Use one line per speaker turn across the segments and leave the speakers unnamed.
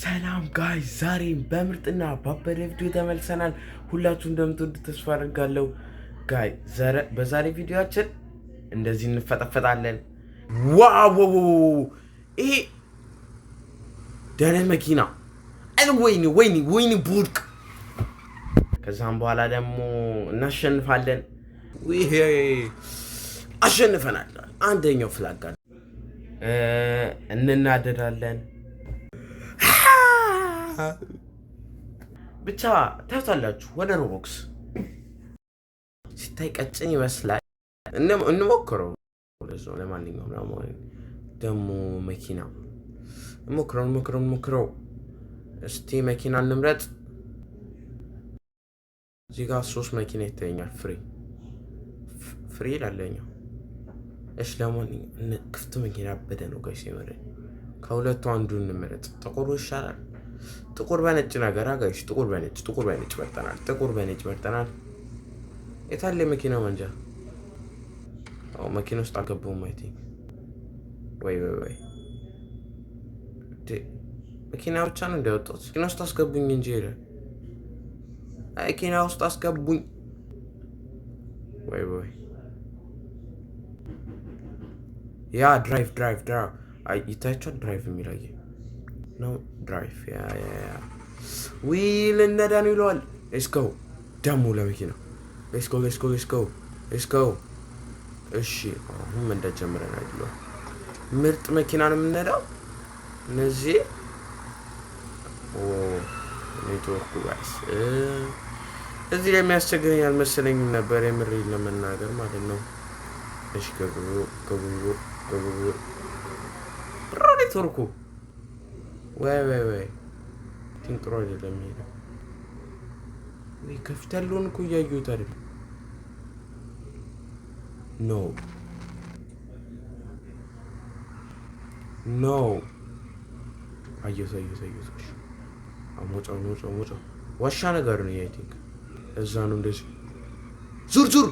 ሰላም ጋይስ ዛሬም በምርጥና ባበደ ቪዲዮ ተመልሰናል። ሁላችሁም እንደምትወዱ ተስፋ አደርጋለሁ። ጋይ በዛሬ ቪዲዮአችን እንደዚህ እንፈጠፈጣለን። ዋው ይሄ ደህና መኪና ወይኔ ቡድቅ። ከዛም በኋላ ደግሞ እናሸንፋለን። ይሄ አሸንፈናል። አንደኛው ፍላጋ እንናደዳለን። ብቻ ታዩታላችሁ። ወደ ሮቦክስ ሲታይ ቀጭን ይመስላል። እንሞክረው። ለማንኛውም ደግሞ መኪና እንሞክረው። እስቲ መኪና እንምረጥ። እዚህ ጋር 3 መኪና ይታየኛል። ፍሪ ላለኛው። እሺ ለማንኛውም ክፍት መኪና ያበደ ነው ጋይስ። የመረኝ ከሁለቱ አንዱን እንምረጥ። ጥቁሩ ይሻላል። ጥቁር በነጭ ነገር ጋይስ። ጥቁር በነጭ መርጠናል። የታለ መኪና መንጃ? መኪና ውስጥ አልገባሁም። አይ ቲንክ ወይ መኪና ብቻ ነው እንደወጣሁት። መኪና ውስጥ አስገቡኝ እንጂ መኪና ውስጥ አስገቡኝ። ወይ ያ ድራይቭ ይታያችኋል። ድራይቭ የሚለው ነው። ድራይቭ ዊል ነዳ ነው ይለዋል። ሌትስ ጎ ደግሞ ለመኪና ሌትስ ጎ። እሺ አሁን መንዳት ጀምረናል ይለዋል። ምርጥ መኪና ነው የምንነዳው። እነዚህ ኔትወርኩ ጋይስ እዚህ ላይ የሚያስቸግረኝ አልመሰለኝም ነበር፣ የምሬ ለመናገር ማለት ነው። እሺ ገቡ ኔትወርኩ ወይ ጥሩ አይደለም። ይሄ ከፊት ያለውን እኮ እያየሁት አይደለም። ኖ አየሁት። ሞጫው ዋሻ ነገር ነው። አይ ቲንክ እዛ ነው። እንደዚህ ዙር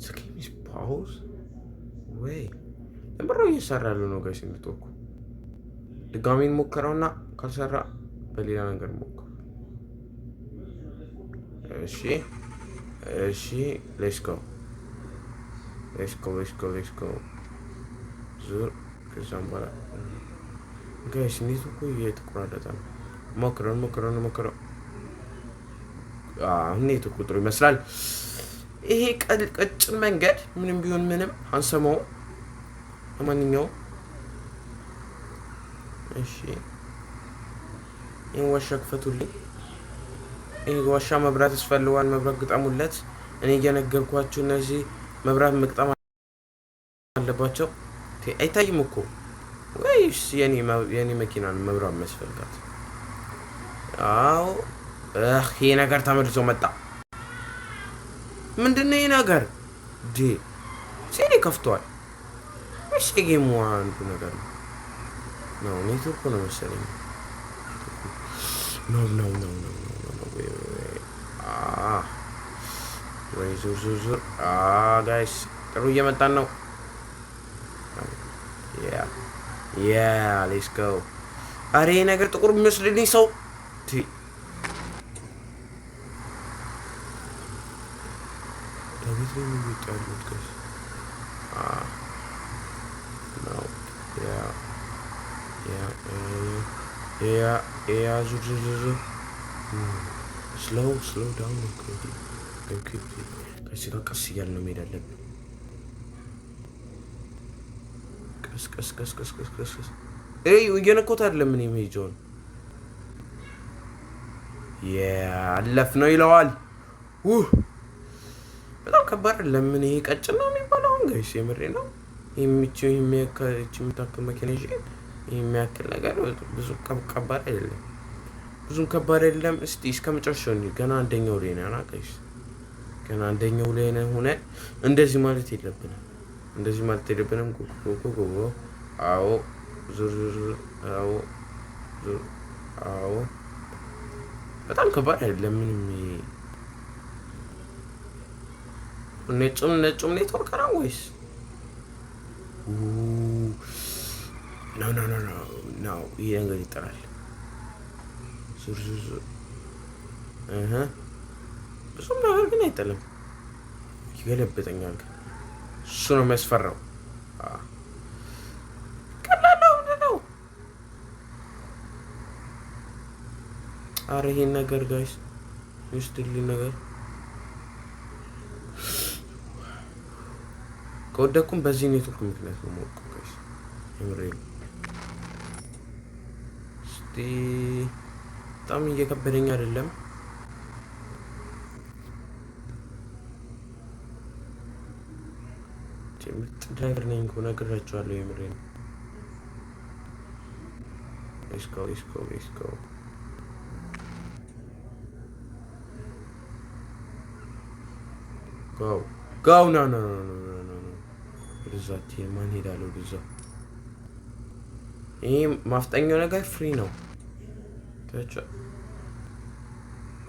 ስኪሚስ ፓውዝ ወይ ለምራው እየሰራሉ ነው ጋይስ። እንድትወቁ ድጋሚ እንሞክረውና ካልሰራ በሌላ ነገር እንሞክር። እሺ ሌትስ ጎ ዙር። ከዛም በኋላ ጋይስ ኔትወርኩ እየተቆራረጠ ነው። ሞክረው። ኔትወርኩ ጥሩ ይመስላል። ይሄ ቀጭን መንገድ ምንም ቢሆን አንሰማው። ለማንኛውም እሺ ይሄን ዋሻ ክፈቱልኝ። ይሄ ዋሻ መብራት ያስፈልገዋል። መብራት ግጠሙለት። እኔ እየነገርኳችሁ እነዚህ መብራት መግጠም አለባቸው። አይታይም እኮ ወይስ የኔ መኪና ነው መብራት የሚያስፈልጋት? አዎ ይሄ ነገር ተመልሶ መጣ። ምንድነው ይሄ ነገር? ሲዲ ከፍቷል። እሺ ጌሙ አንዱ ነገር ነው። ኔትወርኩ ነው መሰለኝ። ኖ ወይ ዙር ጋይስ ጥሩ እየመጣን ነው። ሌትስ ጎ። አሬ ነገር ጥቁር የሚመስልልኝ ሰው ዳዊት ነው የሚወጣሉት ጋይስ። ዙር ስሎው ዳውን ቀስ እያልን ነው መሄድ አለብን። ቀስ እየነኮት አይደለም። ምን የሚሄጀውን አለፍ ነው ይለዋል። በጣም ከባድ ለምን ይሄ ቀጭን ነው የሚባለው? አሁን ጋይስ የምሬ ነው። የምታክል መኪና የሚያክል ነገር ብዙ ከባድ አይደለም። እስቲ እስከ መጨረሻው ገና አንደኛው ላይ ነን ጋይስ። ሆነ እንደዚህ ማለት የለብንም። ጎ አዎ ዙር አዎ በጣም ከባድ አይደለም። ምንም ነጭም ኔትወርክ ነው ወይስ? ነው ይሄ ነገር ይጠራል። ዙር ብዙም ነገር ግን አይጠልም፣ ይገለብጠኛል። እሱ ነው የሚያስፈራው። ቀላል ነው። ኧረ ይሄን ነገር ጋይስ ይወስድልኝ ነገር ከወደኩም በዚህ ኔትወርክ ምክንያት ነው የምወድቀው ጋይስ። የምሬን እስቲ በጣም እየከበደኝ አይደለም። ምርጥ ድራይቨር ነኝ እኮ ነግራችኋለሁ። የምሬን ሌትስ ጎ go no ወደዛች ማን ሄዳለሁ? ወደዛ ይሄ ማፍጠኛው ነገር ፍሪ ነው ታቻ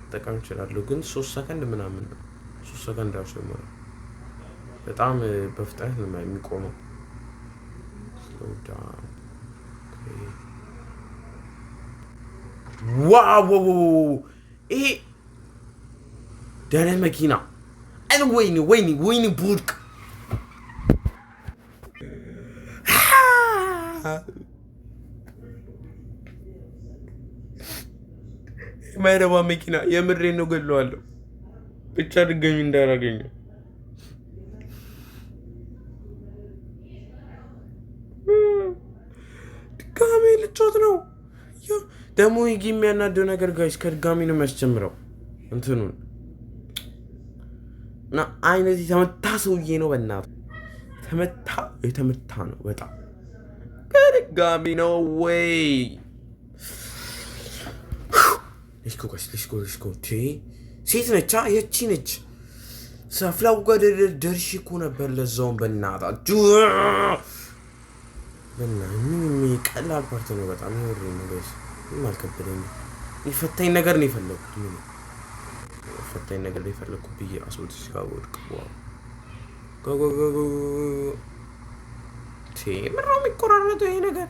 ተጠቀም እችላለሁ፣ ግን 3 ሰከንድ ምናምን ነው። 3 ሰከንድ ራሱ ይሞላል። በጣም በፍጥነት ነው የሚቆመው። slow down ዋው ይሄ ደህና መኪና ወይኔ ቡድቅ የማይረባ መኪና የምሬን ነው። ገለዋለሁ ብቻ ድጋሚ እንዳላገኘው። ድጋሚ ልጮት ነው ደግሞ። ይሄ የሚያናደው ነገር ጋይስ ከድጋሚ ነው የሚያስጀምረው እንትኑን እና አይነት የተመታ ሰውዬ ነው። በእናትህ የተመታ ነው በጣም ከድጋሚ ነው ወይ? ሌትስ ጎ ሴት ነቻ የቺ ነች። ሰፍላው ጋር ደርሼ እኮ ነበር። ለዛውም በእናታችሁ ቀላል ፓርት ነው በጣም ይወር ነው ጋይስ። ምንም አልከበደኝም። ይፈታኝ ነገር ነው የፈለኩት። ፈታኝ ነገር ላይ ፈለኩ ብዬ አስወጥቼ ሲጋወድቅ ዋው ጎ ምነው የሚቆራረጠው ይሄ ነገር?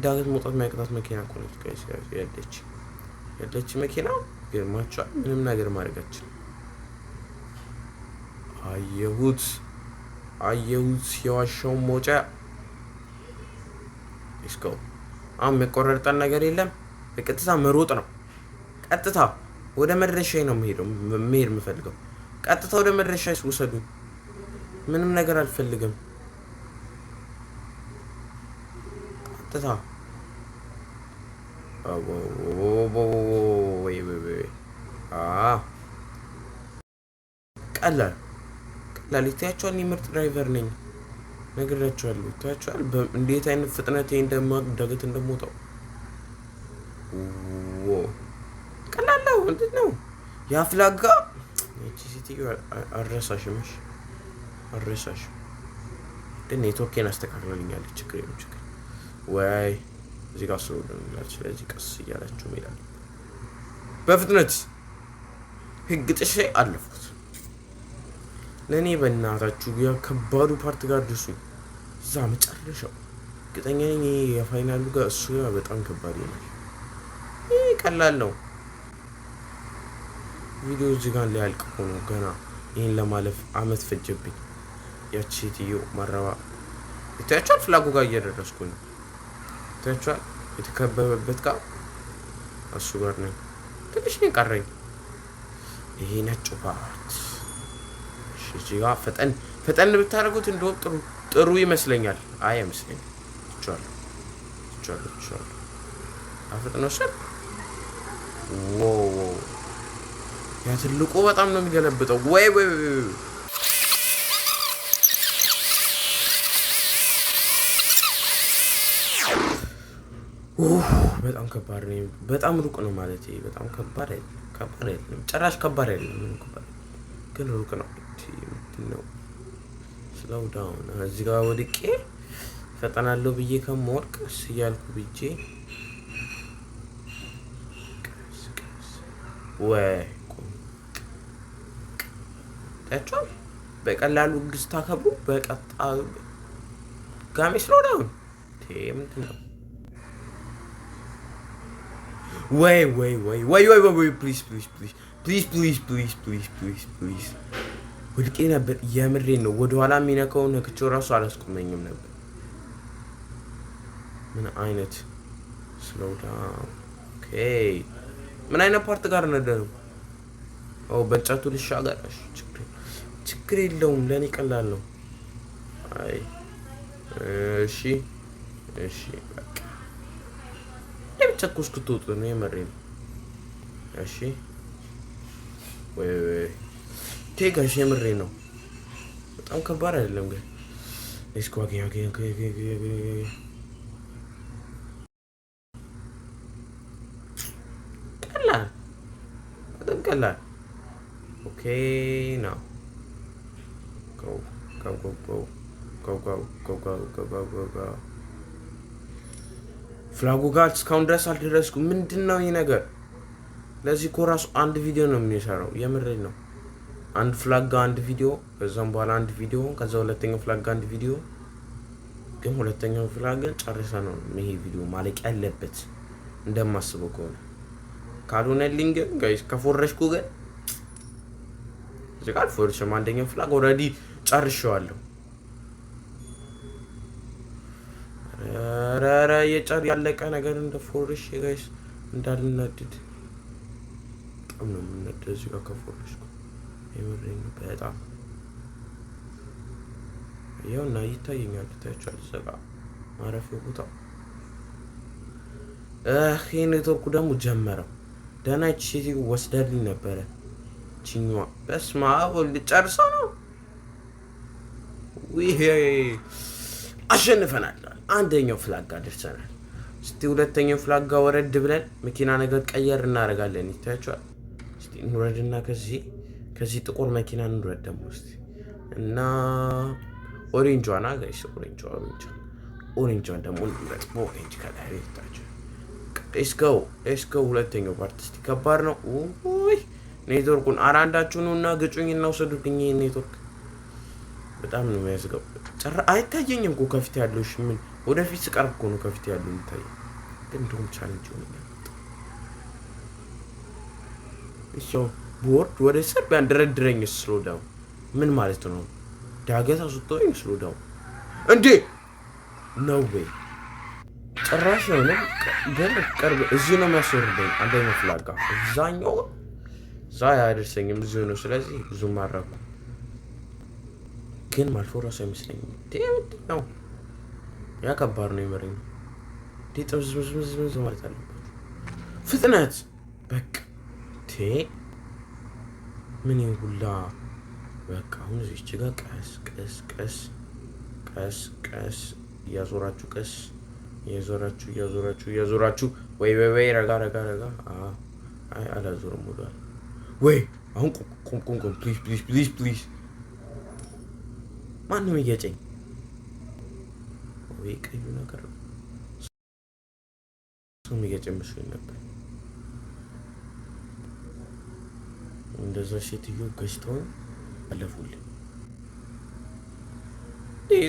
ዳገት መውጣት የሚያቅታት መኪና እኮ ነች ጋይስ። ያለች መኪና ገርማችኋል። ምንም ነገር ማድረግ አልችልም። አየሁት የዋሻውን መውጫ። ሌትስ ጎ አሁን የሚቆራረጠን ነገር የለም። በቀጥታ መሮጥ ነው። ቀጥታ ወደ መድረሻዬ ነው መሄድ የምፈልገው። ቀጥታ ወደ መድረሻዬ ውሰዱኝ። ምንም ነገር አልፈልግም። ቀጥታ ቀላል ይታያችኋል። እኔ ምርጥ ድራይቨር ነኝ ነግራችኋለሁ። ይታያችኋል እንዴት አይነት ፍጥነት ዳገት እንደምወጣው። ቀላል ነው። ምንድን ነው ያፍላጋ እቺ ሴትዮ አረሳሽም ግን ኔትወርኬን አስተካክላለኛለች። ችግር ወይ እዚህ ጋር ስለሆነላችሁ ስለዚህ ቀስ እያላችሁ ሜዳል በፍጥነት ህግ ጥሼ አለፍኩት። ለእኔ በእናታችሁ ከባዱ ፓርት ጋር ድርሱኝ። እዛ መጨረሻው እርግጠኛ ነኝ የፋይናሉ ጋር እሱ በጣም ከባድ ይሆናል። ይሄ ቀላል ነው። ቪዲዮ እዚህ ጋር ሊያልቅ ሆኖ ገና ይሄን ለማለፍ አመት ፈጀብኝ። ያቺ ሴትዮ ማረባ ይታያችኋል። ፍላጎ ጋር እየደረስኩ ነው። ይታያችኋል የተከበበበት ጋር እሱ ጋር ነኝ። ትንሽ ነው ቀረኝ። ይሄ ነጭ ፓርት እዚህ ጋር ፈጠን ብታደርጉት እንደው ጥሩ ይመስለኛል። አይ አይመስለኝም። ቻው አፍጥነው ሰር ያ ትልቁ በጣም ነው የሚገለብጠው። ወይ በጣም ከባድ ነው። በጣም ሩቅ ነው ማለት በጣም ከባድ አይደለም። ጭራሽ ከባድ አይደለም። ግን ሩቅ ነው። ምንድነው ስለው ዳውን እዚህ ጋር ወድቄ ፈጠናለሁ ብዬ ከመወድቅ እያልኩ ብዬ ወይ ታቻው በቀላሉ ግስታ ከቡ በቀጣ ጋሜ ስለው ዳውን ምንድን ነው? ወይ ፕሊዝ ወድቄ ነበር። የምሬን ነው። ወደኋላ የሚነካውን ነክቼው ራሱ አላስቆመኝም ነበር። ምን አይነት ስሎው ዳውን። ኦኬ ምን አይነት ፓርት ጋር ነደረው? በእንጨቱ ልሻገር። ችግር የለውም፣ ለእኔ ቀላል ነው። አይ እሺ በቃ ለብቻ እኮ እስክትወጡ ነው። የምሬን ነው። እሺ ወይ ቴጋሽ የምሬን ነው። በጣም ከባድ አይደለም ግን ሌትስ ጎ አገኝ ቀላል። ኦኬ ናው ጎ ፍላጉ ጋር እስካሁን ድረስ አልደረስኩም። ምንድን ነው ይህ ነገር? ለዚህ እኮ ራሱ አንድ ቪዲዮ ነው የምንሰራው። የምሬን ነው። አንድ ፍላግ ጋር አንድ ቪዲዮ፣ ከዛም በኋላ አንድ ቪዲዮ፣ ከዛ ሁለተኛው ፍላግ ጋር አንድ ቪዲዮ። ግን ሁለተኛው ፍላግ ግን ጨርሰ ነው ይሄ ቪዲዮ ማለቅ ያለበት እንደማስበው ከሆነ። ካልሆነልኝ ግን ጋይስ ከፎረሽኩ ግን እዚህ ጋር ፎርሽም አንደኛው ፍላግ ኦልሬዲ ጨርሼዋለሁ። ኧረ ያለቀ ነገር እንደ ፎርሽ ጋይስ እንዳልናድድ በጣም ነው የምናደድ እዚህ ጋር ከፎረሽኩ። የምሬን ነው በጣም ይኸውና ይታየኛል። ታያችኋል እዛ ጋር ማረፊያው ቦታ። ይሄ ኔትወርኩ ደግሞ ጀመረው። ደህና ቺቲ ወስዳልኝ ነበረ ቺኛዋ። በስመ አብ ልጨርሰው ነው። ይሄ አሸንፈናል። አንደኛው ፍላግ ጋር ደርሰናል። እስቲ ሁለተኛው ፍላግ ጋር ወረድ ብለን መኪና ነገር ቀየር እናደርጋለን። ይታያችኋል። እስቲ እንውረድና ከዚህ ጥቁር መኪና እንውረድ ደግሞ እስቲ እና ኦሬንጇና ጋይስ ኦሬንጇን ደግሞ እንውረድ። በኦሬንጅ ከላይ ይታያችኋል። ሌትስ ጎ ሁለተኛው ፓርት እስቲ ከባድ ነው። ኡይ ኔትወርኩን አራንዳችሁ ነውና ግጩኝ እና ወሰዱልኝ። ይሄ ኔትወርክ በጣም ነው የሚያስገው። አይታየኝም እኮ ከፊት ያለው። እሺ ምን ወደፊት ስቀርብ እኮ ነው ከፊት ያለው የሚታየው። ግን እንደውም ቻሌንጅ ሆነኛል። እሺ ቦርድ ወደ ስር ቢያንደረድረኝ ስሎ ዳውን ምን ማለት ነው? ዳገት አስወጣኝ ስሎ ዳውን እንዴ ነው ወይ? ጭራሽ ነው ግን ቀርብ እዚህ ነው የሚያስወርደኝ። አንደኛው ፍላጋ እዛኛው እዛ ያደርሰኝም እዚሁ ነው። ስለዚህ ብዙም ማራኩ ግን ማልፎ ራሱ አይመስለኝም። ምንድን ነው ያ? ከባድ ነው የመረኝ። ጥምዝምዝምዝ ማለት አለበት። ፍጥነት በቃ ምን ሁላ በቃ አሁን እዚች ጋር ቀስ እያዞራችሁ እያዞራችሁ ወይ ረጋ አይ አላዞርም ወዷል ወይ አሁን ቁም ፕሊዝ ማንም እየጨኝ ወይ ቀዩ ነገር ሰው እየጨምሽኝ ነበር። እንደዛ ሴትዮ ገዝተው አለፉልኝ።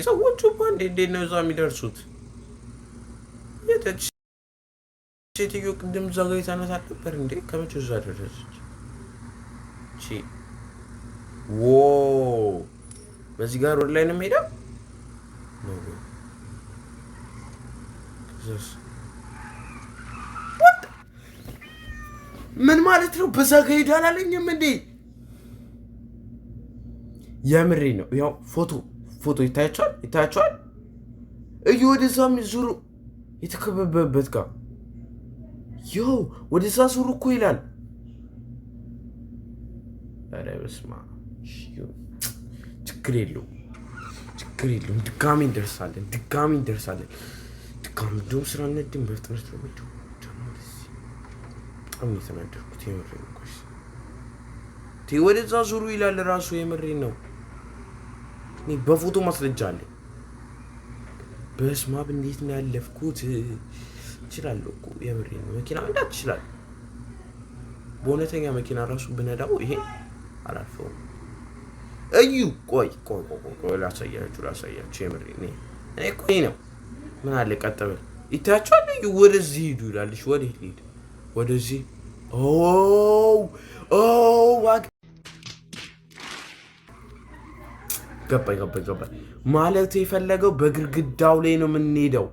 ሰዎቹ እንዴት ነው እዛ የሚደርሱት? የተች ሴትዮ ቅድም እዛ ጋር ይዛናት አልነበር እንዴ? ከመቼ እዛ ደረሰች? በዚህ ጋር ወደ ላይ ነው የምሄደው። ምን ማለት ነው? በዛ ጋር ሄዳ አላለኝም እንዴ? የምሬ ነው። ያው ፎቶ ይታያቸዋል። እዩ ወደዛ ዙሩ፣ የተከበበበት ጋር ወደዛ ዙሩ እኮ ይላል። ኧረ በስመ አብ። ችግር የለውም። ድጋሚ እንደርሳለን። ድጋሚ እንደውም ስራ ነድም በፍጥነት ነው የምሄደው። በጣም የተናደድኩት የምሬ ነው። ወደዛ ዙሩ ይላል ራሱ። የምሬ ነው። እኔ በፎቶ ማስረጃ አለ። በስመ አብ እንዴት ነው ያለፍኩት? እችላለሁ እኮ የምሬ ነው። መኪና መንዳት እችላለሁ። በእውነተኛ መኪና ራሱ ብነዳው ይሄ አላልፈውም። እዩ ቆይ ላሳያችሁ። የምሬ እኔ እኮ ይሄ ነው ምን አለ ቀጠበ ይታያችኋል። ወደዚህ ሂዱ ይላልሽ። ወዴት ሊድ? ወደዚህ ገባኝ ማለት የፈለገው በግድግዳው ላይ ነው የምንሄደው።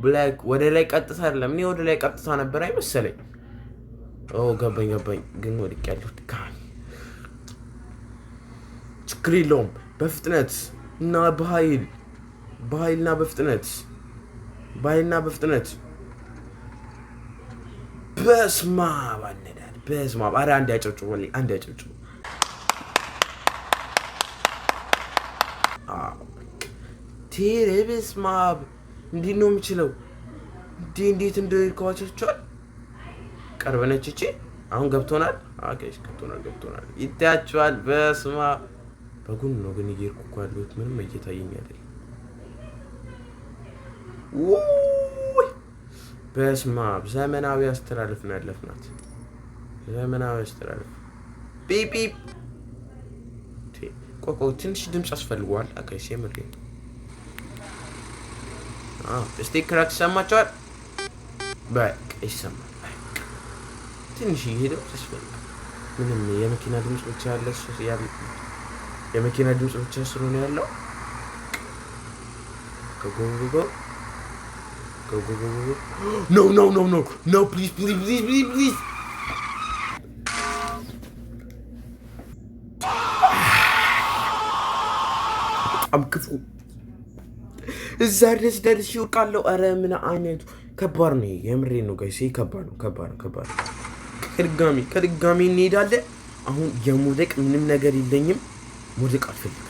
ብላክ ወደ ላይ ቀጥታ አይደለም። እኔ ወደ ላይ ቀጥታ ነበር አይመሰለኝ። ገባኝ ግን ወድቄያለሁ። ችግር የለውም። በፍጥነት እና በኃይልና በፍጥነት በስመ አብ አነዳድ በስመ አብ። ኧረ አንድ ያጨብጭቡ። ቴሬ በስመ አብ። እንዴት ነው የምችለው? እንዴት እንደልከዋቸዋል። ቀርበነች እቺ አሁን ገብቶናል። ገብቶናል። ይታያችኋል። በስመ አብ። በጎን ነው ግን እየሄድኩ እኮ ያለሁት ምንም እየታየኝ አይደለም። በስመ አብ። ዘመናዊ አስተላለፍ ነው ያለፍናት። ዘመናዊ አስተላለፍ ፒፒ። ቆቆ ትንሽ ድምፅ አስፈልገዋል። አካይስ የምር እስቲ ክራክ ሰማችኋል? በቃ ይሰማል። ትንሽ ይሄደው ተስፈልጋል። ምንም የመኪና ድምፅ ብቻ የመኪና ድምፅ ብቻ ስለሆነ ያለው ከጎጎጎ ኖ ፕሊዝ አምክፉ እዛ ድረስ ደርሼ እወድቃለሁ። ኧረ ምን አይነቱ ከባድ ነው። የምሬን ነው ጋይስ። ከባድ ነው። ከድጋሚ እንሄዳለን። አሁን የመውደቅ ምንም ነገር የለኝም። መውደቅ አልፈልግም።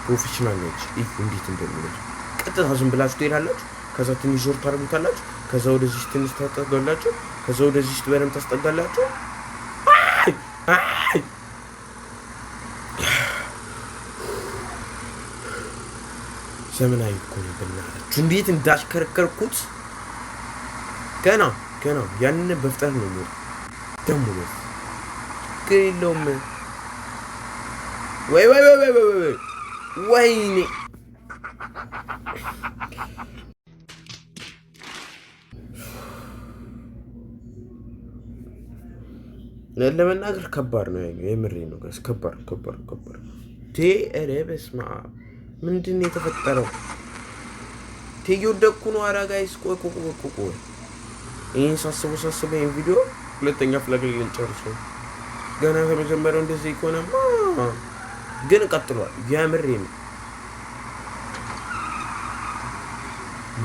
ፕሮፌሽናል ነች። እንዴት እንደሚለው ቀጥታ ዝም ብላችሁ ትሄዳላችሁ። ከዛ ትንሽ ዞር ታደርጉታላችሁ። ከዛ ወደዚህ ትንሽ ታስጠጋላችሁ። ከዛ ወደዚህ በደንብ ታስጠጋላችሁ። ዘመናዊ እኮ ነው በእናታችሁ። እንዴት እንዳሽከረከርኩት ገና ያንን በፍጥነት ነው ሞት ደሞ ነው። ችግር የለውም። ወይኔ ለመናገር ከባድ ነው። የምሬ ነው ጋይስ። ከባድ ኧረ በስመ አብ። ምንድን ነው የተፈጠረው? እየወደቅኩ ነው። ኧረ ጋይስ ቆይ ይህን ሳስበው ይህን ቪዲዮ ሁለተኛ ፍላግ ልንጨርሰው ገና ከመጀመሪያው እንደዚህ ከሆነማ ግን ቀጥሏል። የምሬ ነው።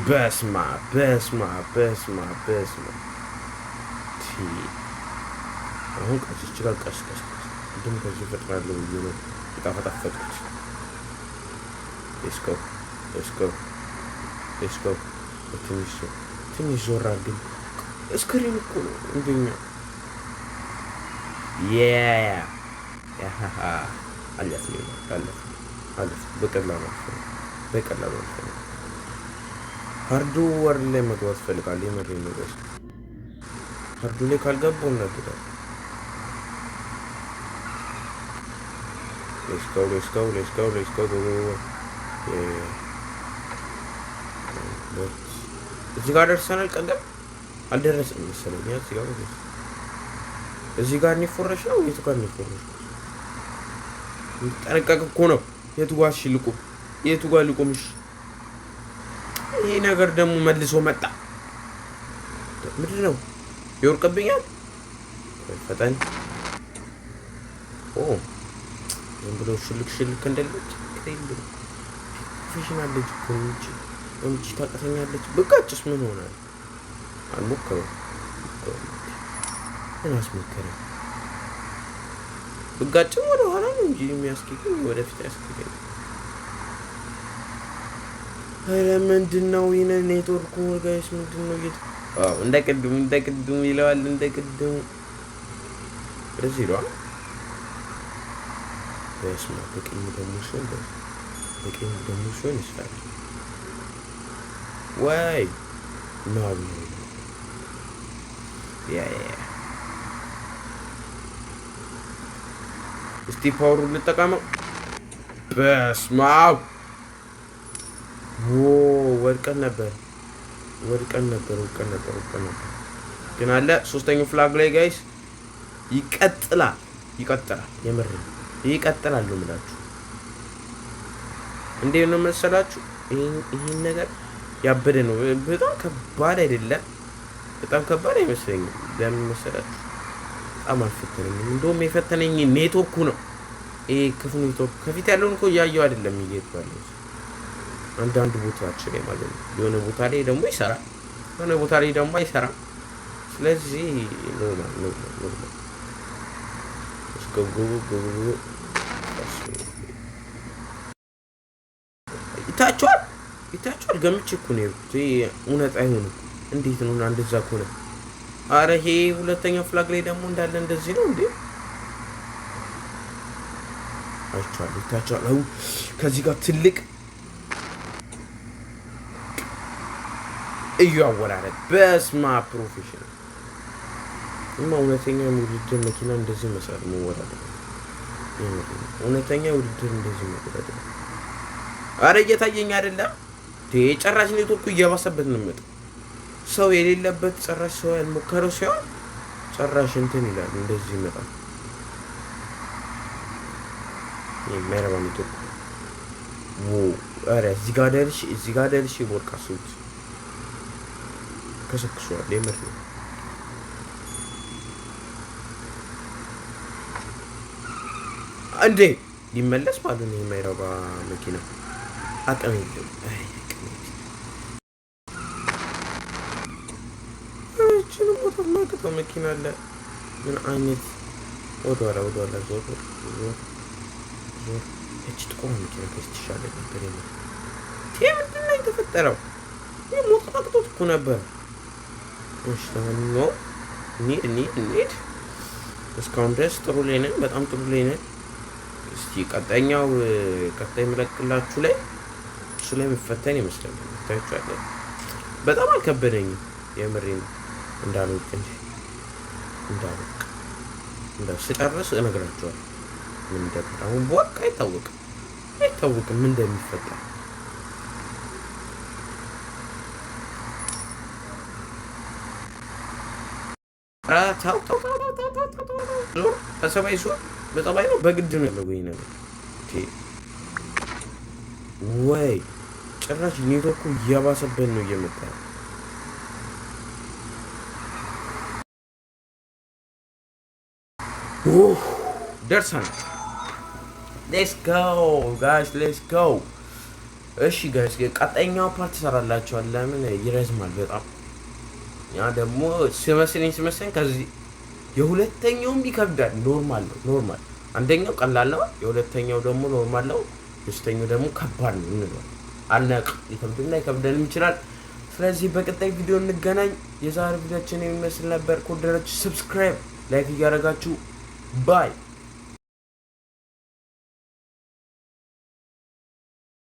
በስመ አብ አሁን ቀስ ጋር ቀስ እንደም ከዚህ ፈጥራለሁ ብዬ ነው የጣፈጣፈጥኩት። Let's go. ትንሽ ዞር አድርገን እስክሪን እኮ ነው እንደኛ አለፍ በቀላሉ ሃርድዌር ላይ መግባት ፈልጋለሁ። የምሬን ነው ጋይስ። ሃርዱ ላይ ካልገባሁ እናድዳለሁ። Let's go. እዚህ ጋር ደርሰናል። ቀደም አልደረስንም መሰለኝ። እዚህ ጋር ኒፎረሽ ነው። የቱ ጋር ኒፎረሽ ጠነቀቅ እኮ ነው። የቱ ጋር ልቁምሽ? ይሄ ነገር ደግሞ መልሶ መጣ። ምንድን ነው ይወርቅብኛል? ፈጠን ዝም ብሎ ሽልክ እንደለች ፕሮፌሽናል ልጅ እኮ እንጂ እንጂ ታቀተኛለች። ብጋጭስ ምን ሆናል? አልሞከረም። አስሞከረም። ብጋጭም ወደ ኋላ ነው እንጂ የሚያስኬደኝ ወደፊት ያስኬደኝ። ኧረ ምንድን ነው ይሄን ኔትወርኩ ጋይስ? ምንድን ነው እንደ ቅድሙ ይለዋል። እንደ ቅድሙ እዚህ ነው። በስመ አብ። በቀኝ ደግሞ ሲሆን ይችላል ወይ ነው እስቲ ፓወሩን ልጠቀመው። በስመ አብ ወድቀን ነበር ግን አለ ሶስተኛው ፍላግ ላይ ጋይስ ይቀጥላል የምር ይቀጥላል ነው የምላችሁ። እንዴት ነው መሰላችሁ ይሄን ነገር ያበደ ነው። በጣም ከባድ አይደለም፣ በጣም ከባድ አይመስለኝም። ለምን መሰላችሁ በጣም አልፈተነኝም። እንደውም የፈተነኝ ኔትወርኩ ነው። ይሄ ክፉ ኔትወርክ ከፊት ያለውን እኮ እያየሁ አይደለም እየሄድኩ አንዳንድ ቦታዎች ላይ ማለት ነው። የሆነ ቦታ ላይ ደግሞ ይሰራል፣ የሆነ ቦታ ላይ ደግሞ አይሰራም። ስለዚህ ኖርማል ይታችኋል። ገምቼ እኮ ነው እውነት አይሆንም። እንዴት ነው እንደዛ ከሆነ? አረ ይሄ ሁለተኛው ፍላግ ላይ ደግሞ እንዳለ እንደዚህ ነው እንዴ? ይታችኋል። ከዚህ ጋር ትልቅ አወራረድ በስማ ፕሮፌሽናል እና እውነተኛ ውድድር መኪና እንደዚህ መስራት መወዳደር እውነተኛ ውድድር እንደዚህ መወዳደር። አረ እየታየኝ አይደለም። ጭራሽ ኔትወርኩ እየባሰበት ነው የሚመጣው። ሰው የሌለበት ጭራሽ ሰው ያልሞከረው ሲሆን ጭራሽ እንትን ይላል እንደዚህ ይመጣል። የማይረባ ኔትወርክ አረ እዚህ ጋር ደርሼ ቦርቃሱት ከሰክሷል የምር ነው። እንዴ ሊመለስ ማለት ነው። የማይረባ መኪና አቅም የለም። እቺንም ቦታ ማቀጠው መኪና አለ። ምን አይነት ወደኋላ ዞር እቺ ጥቁር መኪና ከስትሻለ ነበር የምር። ምንድን ነው የተፈጠረው? ሞት አቅቶት እኮ ነበር። እሺ ነው እንሂድ። እስካሁን ድረስ ጥሩ ላይ ነን፣ በጣም ጥሩ ላይ ነን። እስቲ ቀጣይ ምለቅላችሁ ላይ እሱ ላይ መፈተን ይመስለኛል። ታያችኋለህ። በጣም አልከበደኝም የምሬን እንዳልወቅ እንጂ ስጨርስ እነግራችኋለሁ ምን እንደሚፈጠር። አሁን በወቅ አይታወቅም ምን እንደሚፈጠር። ታው ተሰባይ ሱር በጠባይ ነው በግድ ነው ያለው። ወይ ነገር ወይ ጭራሽ ኔትወርኩ እያባሰበት ነው እየመጣ ደርሰናል። ሌትስ ጎ። እሺ ጋይስ ቀጣይኛው ፓርት ሰራላችኋል። ለምን ይረዝማል በጣም። ያ ደግሞ ሲመስለኝ ከዚህ የሁለተኛውም ይከብዳል። ኖርማል ነው። አንደኛው ቀላል ነው፣ የሁለተኛው ደግሞ ኖርማል ነው፣ ሶስተኛው ደግሞ ከባድ ነው እንለው አልናቅ። ይከብደንም ይችላል። ስለዚህ በቀጣይ ቪዲዮ እንገናኝ። የዛሬ ቪዲዮችን የሚመስል ነበር። ከወደዳችሁ ሰብስክራይብ፣ ላይክ እያደረጋችሁ ባይ